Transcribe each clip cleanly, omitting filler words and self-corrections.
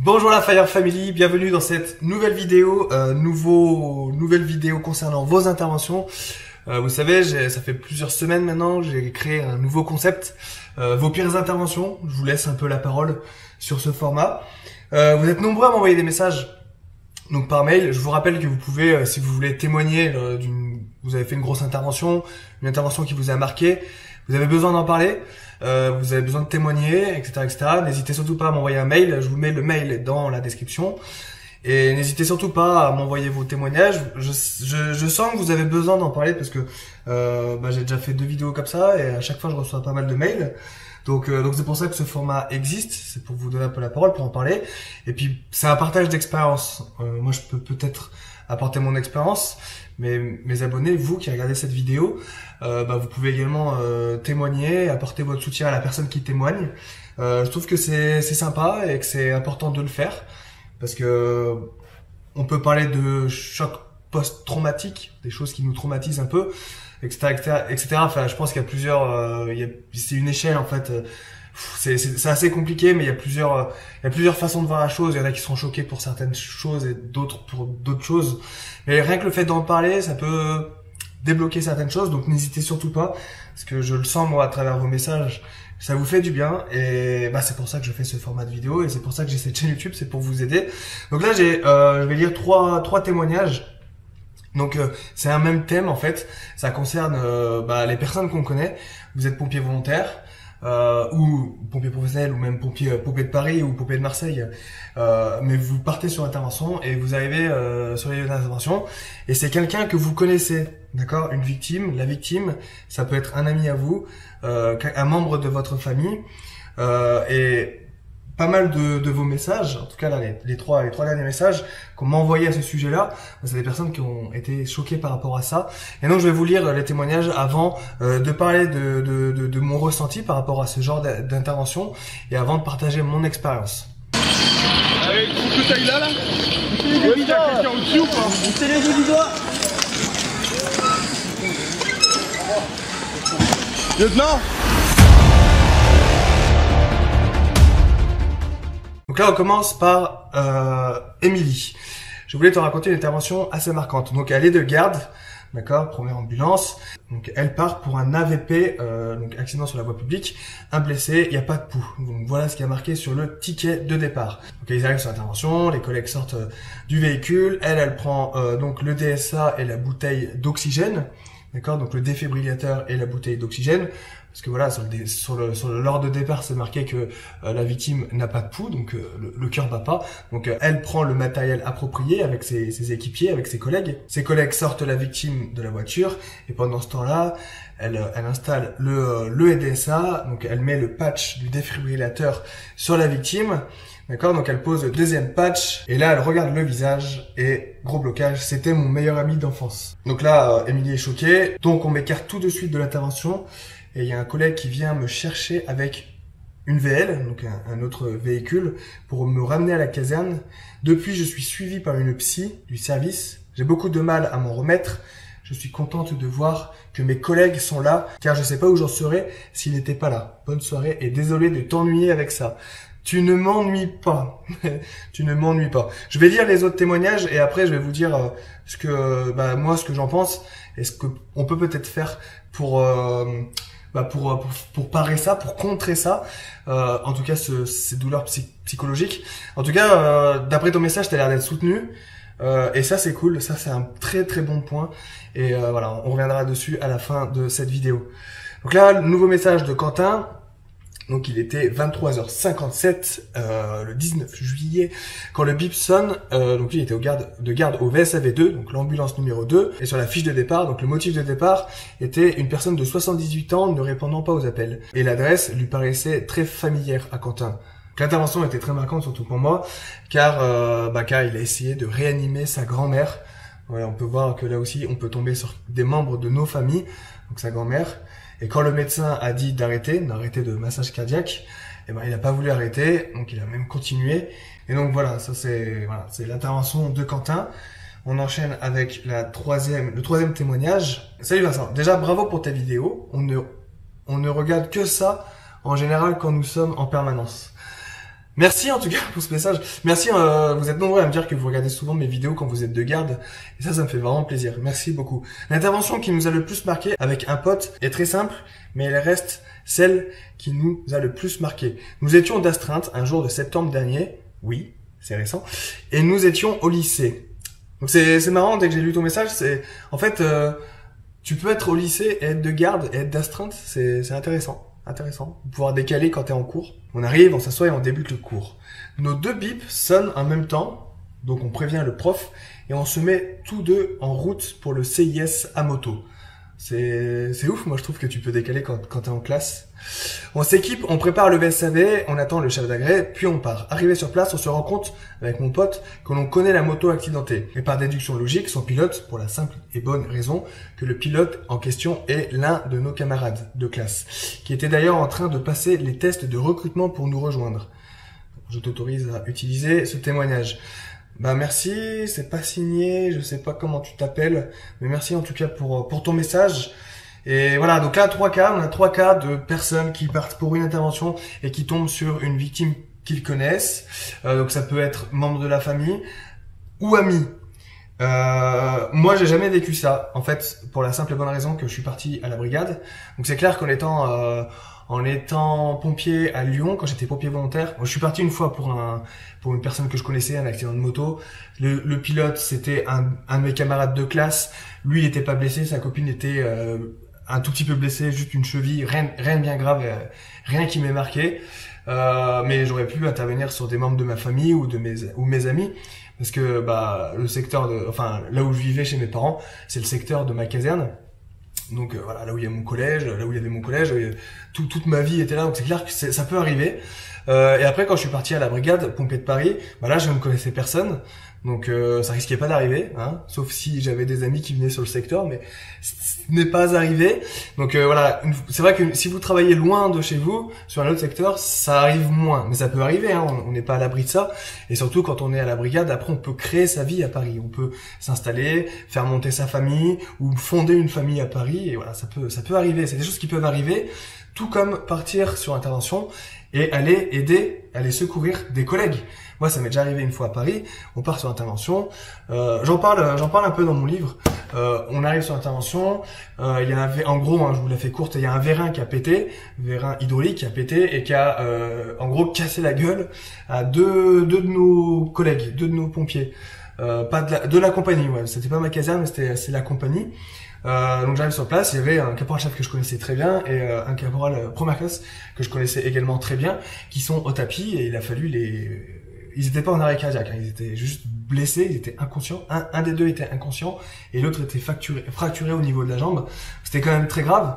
Bonjour la Fire Family, bienvenue dans cette nouvelle vidéo, nouvelle vidéo concernant vos interventions. Vous savez, ça fait plusieurs semaines maintenant, j'ai créé un nouveau concept, vos pires interventions. Je vous laisse un peu la parole sur ce format. Vous êtes nombreux à m'envoyer des messages, donc par mail. Je vous rappelle que vous pouvez, si vous voulez témoigner vous avez fait une grosse intervention, une intervention qui vous a marqué, vous avez besoin d'en parler. Vous avez besoin de témoigner, etc., etc. N'hésitez surtout pas à m'envoyer un mail. Je vous mets le mail dans la description. Et n'hésitez surtout pas à m'envoyer vos témoignages. Je sens que vous avez besoin d'en parler parce que j'ai déjà fait 2 vidéos comme ça et à chaque fois je reçois pas mal de mails. Donc c'est pour ça que ce format existe. C'est pour vous donner un peu la parole, pour en parler. Et puis c'est un partage d'expérience. Moi je peux peut-être apporter mon expérience, mais mes abonnés, vous qui regardez cette vidéo, vous pouvez également témoigner, apporter votre soutien à la personne qui témoigne. Je trouve que c'est sympa et que c'est important de le faire parce que on peut parler de choc post-traumatique, des choses qui nous traumatisent un peu, etc., etc., etc. Enfin, je pense qu'il y a plusieurs, c'est une échelle en fait. C'est assez compliqué, mais il y a plusieurs façons de voir la chose. Il y en a qui sont choqués pour certaines choses et d'autres pour d'autres choses. Mais rien que le fait d'en parler, ça peut débloquer certaines choses. Donc n'hésitez surtout pas, parce que je le sens moi à travers vos messages, ça vous fait du bien. Et c'est pour ça que je fais ce format de vidéo et c'est pour ça que j'ai cette chaîne YouTube, c'est pour vous aider. Donc là je vais lire trois témoignages. Donc c'est un même thème en fait. Ça concerne les personnes qu'on connaît. Vous êtes pompier volontaire. Ou pompier professionnel ou même pompier de Paris ou pompier de Marseille, mais vous partez sur intervention et vous arrivez sur les lieux d'intervention et c'est quelqu'un que vous connaissez, d'accord, une victime. La victime, ça peut être un ami à vous, un membre de votre famille, et pas mal de vos messages, en tout cas là les trois derniers messages qu'on m'a envoyés à ce sujet-là, c'est des personnes qui ont été choquées par rapport à ça. Et donc je vais vous lire les témoignages avant de parler de mon ressenti par rapport à ce genre d'intervention et avant de partager mon expérience. Allez, tout ça là il y a quelqu'un au-dessus ou pas? C'est les deux du doigt. Lieutenant. Donc là, on commence par Émilie. Je voulais te raconter une intervention assez marquante. Donc, elle est de garde, d'accord, première ambulance. Donc, elle part pour un AVP, donc accident sur la voie publique, un blessé, il n'y a pas de pouls. Donc, voilà ce qui a marqué sur le ticket de départ. Donc, ils arrivent sur l'intervention, les collègues sortent du véhicule. Elle prend donc le DSA et la bouteille d'oxygène, d'accord, donc le défibrillateur et la bouteille d'oxygène. Parce que voilà, sur l'ordre de départ, c'est marqué que la victime n'a pas de pouls, donc le cœur bat pas. Donc elle prend le matériel approprié avec ses équipiers, avec ses collègues. Ses collègues sortent la victime de la voiture et pendant ce temps-là, elle installe le EDSA, donc elle met le patch du défibrillateur sur la victime. D'accord, donc elle pose le deuxième patch et là elle regarde le visage et gros blocage, c'était mon meilleur ami d'enfance. Donc là, Émilie est choquée, donc on m'écarte tout de suite de l'intervention. Et il y a un collègue qui vient me chercher avec une VL, donc un autre véhicule, pour me ramener à la caserne. Depuis, je suis suivi par une psy du service. J'ai beaucoup de mal à m'en remettre. Je suis contente de voir que mes collègues sont là, car je ne sais pas où j'en serais s'ils n'étaient pas là. Bonne soirée et désolé de t'ennuyer avec ça. Tu ne m'ennuies pas. Tu ne m'ennuies pas. Je vais lire les autres témoignages et après je vais vous dire ce que j'en pense et ce que on peut peut-être faire pour parer ça, pour contrer ça, en tout cas ces douleurs psychologiques. En tout cas, d'après ton message, t'as l'air d'être soutenu, et ça c'est cool, ça c'est un très très bon point, et voilà, on reviendra dessus à la fin de cette vidéo. Donc là, le nouveau message de Quentin. Donc il était 23h57 le 19 juillet quand le bip sonne. Donc lui il était de garde au VSAV2, donc l'ambulance numéro 2. Et sur la fiche de départ, donc le motif de départ était une personne de 78 ans ne répondant pas aux appels. Et l'adresse lui paraissait très familière à Quentin. L'intervention était très marquante, surtout pour moi, car il a essayé de réanimer sa grand-mère. Voilà, on peut voir que là aussi on peut tomber sur des membres de nos familles, donc sa grand-mère. Et quand le médecin a dit d'arrêter de massage cardiaque, il n'a pas voulu arrêter, donc il a même continué. Et donc voilà, ça c'est l'intervention de Quentin. On enchaîne avec le troisième témoignage. Salut Vincent, déjà bravo pour ta vidéo. On ne regarde que ça en général quand nous sommes en permanence. Merci en tout cas pour ce message. Merci, vous êtes nombreux à me dire que vous regardez souvent mes vidéos quand vous êtes de garde. Et ça me fait vraiment plaisir. Merci beaucoup. L'intervention qui nous a le plus marqué avec un pote est très simple, mais elle reste celle qui nous a le plus marqué. Nous étions d'astreinte un jour de septembre dernier. Oui, c'est récent. Et nous étions au lycée. Donc c'est marrant, dès que j'ai lu ton message, en fait, tu peux être au lycée et être de garde et être d'astreinte. C'est intéressant. Pouvoir décaler quand t'es en cours. On arrive, on s'assoit et on débute le cours. Nos deux bips sonnent en même temps, donc on prévient le prof et on se met tous deux en route pour le CIS à moto. C'est ouf, moi je trouve que tu peux décaler quand t'es en classe. On s'équipe, on prépare le VSAV, on attend le chef d'agrès, puis on part. Arrivé sur place, on se rend compte avec mon pote que l'on connaît la moto accidentée. Et par déduction logique, son pilote, pour la simple et bonne raison que le pilote en question est l'un de nos camarades de classe, qui était d'ailleurs en train de passer les tests de recrutement pour nous rejoindre. Je t'autorise à utiliser ce témoignage. Bah merci, c'est pas signé, je sais pas comment tu t'appelles, mais merci en tout cas pour ton message. Et voilà, donc là, on a 3 cas de personnes qui partent pour une intervention et qui tombent sur une victime qu'ils connaissent. Donc ça peut être membre de la famille ou ami. Moi, j'ai jamais vécu ça, en fait, pour la simple et bonne raison que je suis parti à la brigade. Donc c'est clair qu'en étant pompier à Lyon, quand j'étais pompier volontaire, je suis parti une fois pour une personne que je connaissais, un accident de moto. Le pilote, c'était un de mes camarades de classe. Lui, il était pas blessé, sa copine était un tout petit peu blessée, juste une cheville, rien de bien grave, rien qui m'ait marqué. Mais j'aurais pu intervenir sur des membres de ma famille ou mes amis. Parce que le secteur là où je vivais chez mes parents, c'est le secteur de ma caserne. Donc voilà, là où il y a mon collège, là où il y avait mon collège, toute ma vie était là, donc c'est clair que ça peut arriver. Et après, quand je suis parti à la brigade pompier de Paris, là je ne connaissais personne, donc ça risquait pas d'arriver, hein, sauf si j'avais des amis qui venaient sur le secteur, mais ce n'est pas arrivé. Donc voilà, c'est vrai que si vous travaillez loin de chez vous, sur un autre secteur, ça arrive moins, mais ça peut arriver, hein, on n'est pas à l'abri de ça. Et surtout quand on est à la brigade, après on peut créer sa vie à Paris, on peut s'installer, faire monter sa famille ou fonder une famille à Paris, et voilà, ça peut arriver. C'est des choses qui peuvent arriver, tout comme partir sur intervention et aller aider, aller secourir des collègues. Moi, ça m'est déjà arrivé une fois à Paris. On part sur intervention. J'en parle un peu dans mon livre. On arrive sur intervention. Il y a en gros, hein, je vous la fais courte. Il y a un vérin qui a pété, vérin hydraulique qui a pété et qui a en gros cassé la gueule à deux de nos collègues, 2 de nos pompiers. De la compagnie. Ouais, c'était pas ma caserne, mais c'est la compagnie. Donc j'arrive sur place, il y avait un caporal-chef que je connaissais très bien et un caporal première classe que je connaissais également très bien, qui sont au tapis et il a fallu ils étaient pas en arrêt cardiaque, hein, ils étaient juste blessés, ils étaient inconscients. Un des deux était inconscient et l'autre était fracturé au niveau de la jambe. C'était quand même très grave.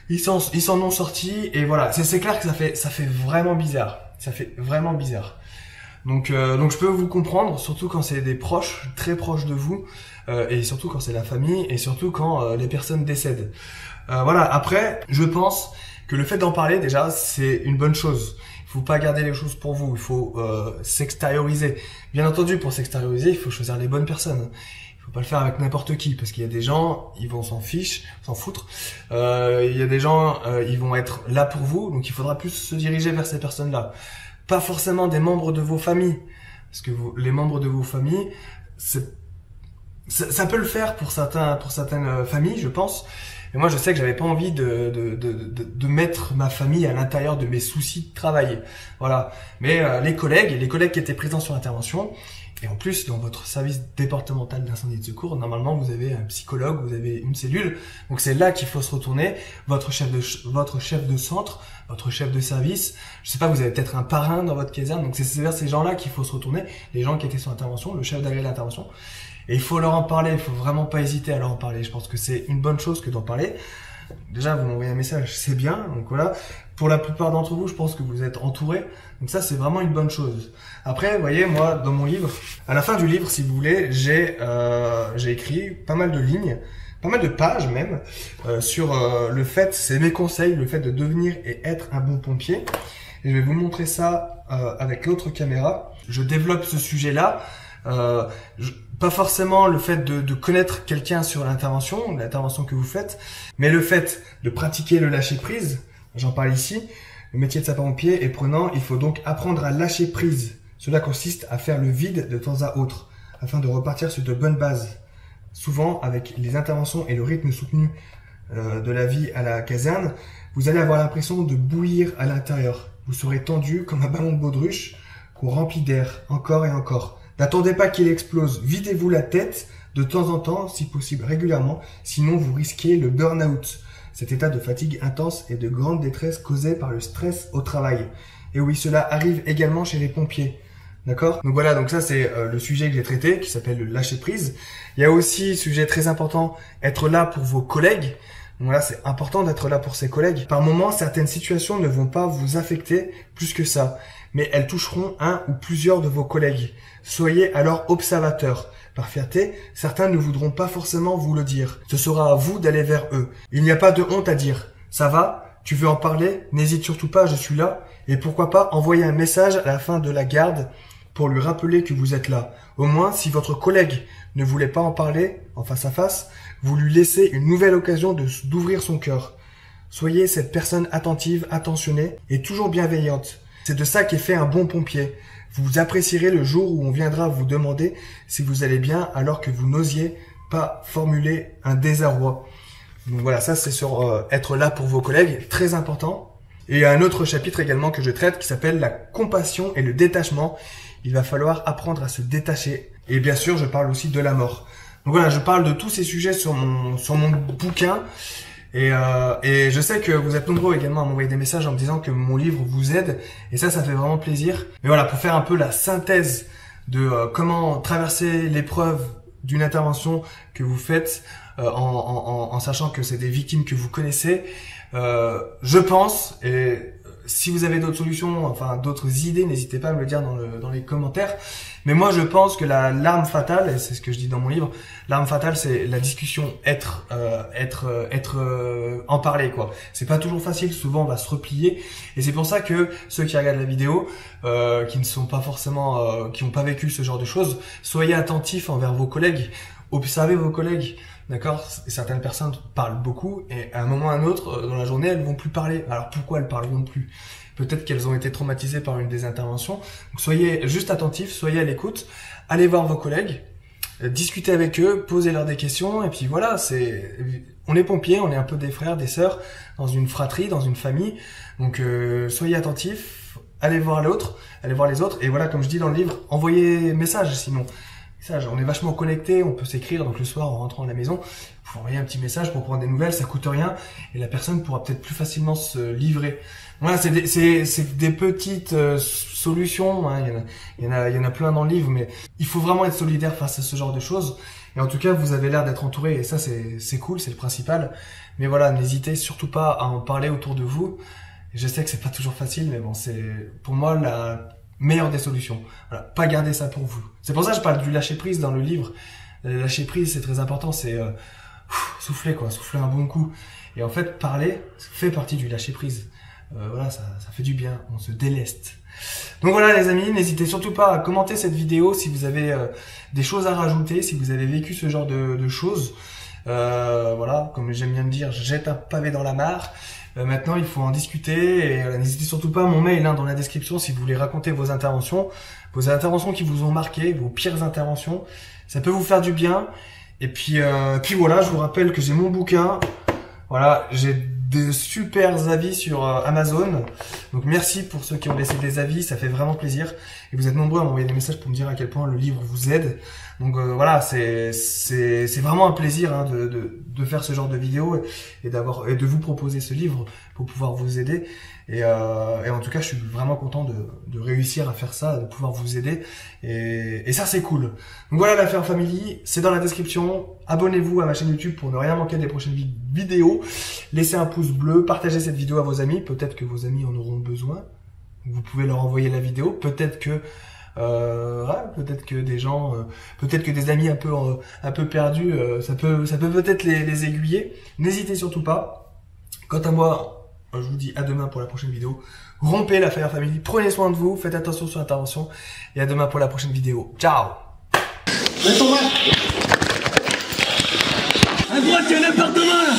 Ils s'en ont sortis et voilà, c'est clair que ça fait vraiment bizarre. Ça fait vraiment bizarre. Donc je peux vous comprendre, surtout quand c'est des proches, très proches de vous, et surtout quand c'est la famille, et surtout quand les personnes décèdent. Voilà. Après, je pense que le fait d'en parler déjà, c'est une bonne chose. Il faut pas garder les choses pour vous, il faut s'extérioriser. Bien entendu, pour s'extérioriser, il faut choisir les bonnes personnes. Il faut pas le faire avec n'importe qui, parce qu'il y a des gens, ils vont s'en foutre. Il y a des gens, ils vont être là pour vous, donc il faudra plus se diriger vers ces personnes-là. Pas forcément des membres de vos familles, parce que les membres de vos familles, ça peut le faire pour certaines familles, je pense. Et moi, je sais que j'avais pas envie de mettre ma famille à l'intérieur de mes soucis de travail. Voilà. Mais les collègues qui étaient présents sur l'intervention, et en plus, dans votre service départemental d'incendie et de secours, normalement, vous avez un psychologue, vous avez une cellule. Donc c'est là qu'il faut se retourner. Votre chef de centre, votre chef de service. Je sais pas, vous avez peut-être un parrain dans votre caserne. Donc c'est vers ces gens-là qu'il faut se retourner. Les gens qui étaient sur l'intervention, le chef d'agré de l'intervention. Et il faut leur en parler. Il faut vraiment pas hésiter à leur en parler. Je pense que c'est une bonne chose que d'en parler. Déjà, vous m'envoyez un message, c'est bien. Donc voilà. Pour la plupart d'entre vous, je pense que vous êtes entourés. Donc ça, c'est vraiment une bonne chose. Après, vous voyez, moi, dans mon livre, à la fin du livre, si vous voulez, j'ai écrit pas mal de lignes, pas mal de pages même, sur le fait, c'est mes conseils, le fait de devenir et être un bon pompier. Et je vais vous montrer ça avec l'autre caméra. Je développe ce sujet-là. Pas forcément le fait de connaître quelqu'un sur l'intervention que vous faites, mais le fait de pratiquer le lâcher prise, j'en parle ici, Le métier de sapeur-pompier est prenant, il faut donc apprendre à lâcher prise. Cela consiste à faire le vide de temps à autre, afin de repartir sur de bonnes bases. Souvent, avec les interventions et le rythme soutenu de la vie à la caserne, vous allez avoir l'impression de bouillir à l'intérieur. Vous serez tendu comme un ballon de baudruche qu'on remplit d'air, encore et encore. N'attendez pas qu'il explose, videz-vous la tête de temps en temps, si possible régulièrement, sinon vous risquez le burn-out. Cet état de fatigue intense et de grande détresse causé par le stress au travail. Et oui, cela arrive également chez les pompiers. D'accord? Donc voilà, donc ça c'est le sujet que j'ai traité, qui s'appelle le lâcher prise. Il y a aussi, sujet très important, être là pour vos collègues. Donc voilà, c'est important d'être là pour ses collègues. Par moments, certaines situations ne vont pas vous affecter plus que ça, mais elles toucheront un ou plusieurs de vos collègues. Soyez alors observateurs. Par fierté, certains ne voudront pas forcément vous le dire. Ce sera à vous d'aller vers eux. Il n'y a pas de honte à dire. Ça va? Tu veux en parler? N'hésite surtout pas, je suis là. Et pourquoi pas envoyer un message à la fin de la garde pour lui rappeler que vous êtes là. Au moins, si votre collègue ne voulait pas en parler en face à face, vous lui laissez une nouvelle occasion d'ouvrir son cœur. Soyez cette personne attentive, attentionnée et toujours bienveillante. C'est de ça qu'est fait un bon pompier. Vous apprécierez le jour où on viendra vous demander si vous allez bien alors que vous n'osiez pas formuler un désarroi. Donc voilà, ça c'est sur être là pour vos collègues, très important. Et il y a un autre chapitre également que je traite qui s'appelle la compassion et le détachement. Il va falloir apprendre à se détacher. Et bien sûr, je parle aussi de la mort. Donc voilà, je parle de tous ces sujets sur mon bouquin. Et je sais que vous êtes nombreux également à m'envoyer des messages en me disant que mon livre vous aide. Et ça fait vraiment plaisir. Mais voilà, pour faire un peu la synthèse de comment traverser l'épreuve d'une intervention que vous faites en sachant que c'est des victimes que vous connaissez, je pense, et si vous avez d'autres solutions, enfin d'autres idées, n'hésitez pas à me le dire dans les commentaires. Mais moi, je pense que l'arme fatale, et c'est ce que je dis dans mon livre, l'arme fatale, c'est la discussion, en parler, quoi. C'est pas toujours facile. Souvent, on va se replier, et c'est pour ça que ceux qui regardent la vidéo, qui ne sont pas forcément, qui n'ont pas vécu ce genre de choses, soyez attentifs envers vos collègues, observez vos collègues. D'accord? Certaines personnes parlent beaucoup et à un moment ou à un autre dans la journée, elles vont plus parler. Alors pourquoi elles parleront plus? Peut-être qu'elles ont été traumatisées par une des interventions. Donc soyez juste attentifs, soyez à l'écoute, allez voir vos collègues, discutez avec eux, posez-leur des questions et puis voilà, on est pompiers, on est un peu des frères, des sœurs dans une fratrie, dans une famille. Donc soyez attentifs, allez voir l'autre, allez voir les autres et voilà, comme je dis dans le livre, envoyez message sinon. On est vachement connectés, on peut s'écrire, donc le soir en rentrant à la maison, vous pouvez envoyer un petit message pour prendre des nouvelles, ça coûte rien, et la personne pourra peut-être plus facilement se livrer. Voilà, c'est des petites solutions, hein. Il y en a plein dans le livre, mais il faut vraiment être solidaire face à ce genre de choses. Et en tout cas, vous avez l'air d'être entouré, et ça c'est cool, c'est le principal. Mais voilà, n'hésitez surtout pas à en parler autour de vous. Et je sais que c'est pas toujours facile, mais bon, c'est pour moi la meilleure des solutions. Voilà, pas garder ça pour vous. C'est pour ça que je parle du lâcher prise dans le livre. Lâcher prise, c'est très important, c'est souffler quoi, souffler un bon coup. Et en fait, parler fait partie du lâcher prise. Voilà, ça fait du bien, on se déleste. Donc voilà les amis, n'hésitez surtout pas à commenter cette vidéo si vous avez des choses à rajouter, si vous avez vécu ce genre de choses. Voilà, comme j'aime bien le dire, jette un pavé dans la mare. Maintenant, il faut en discuter et n'hésitez surtout pas à mon mail dans la description si vous voulez raconter vos interventions qui vous ont marqué, vos pires interventions. Ça peut vous faire du bien. Et puis voilà, je vous rappelle que j'ai mon bouquin. Voilà, j'ai des super avis sur Amazon. Donc merci pour ceux qui ont laissé des avis, ça fait vraiment plaisir. Et vous êtes nombreux à m'envoyer des messages pour me dire à quel point le livre vous aide. Donc voilà, c'est vraiment un plaisir hein, de faire ce genre de vidéo et de vous proposer ce livre pour pouvoir vous aider. Et en tout cas, je suis vraiment content de réussir à faire ça, de pouvoir vous aider. Et ça, c'est cool. Donc voilà, l'affaire Family, c'est dans la description. Abonnez-vous à ma chaîne YouTube pour ne rien manquer des prochaines vidéos. Laissez un pouce bleu, partagez cette vidéo à vos amis. Peut-être que vos amis en auront besoin. Vous pouvez leur envoyer la vidéo. Peut-être que des gens, peut-être que des amis un peu perdus, ça peut peut-être les aiguiller. N'hésitez surtout pas. Quant à moi, je vous dis à demain pour la prochaine vidéo. Rompez l'affaire Family, prenez soin de vous, faites attention sur l'intervention et à demain pour la prochaine vidéo. Ciao. À droite, il y a un appartement là.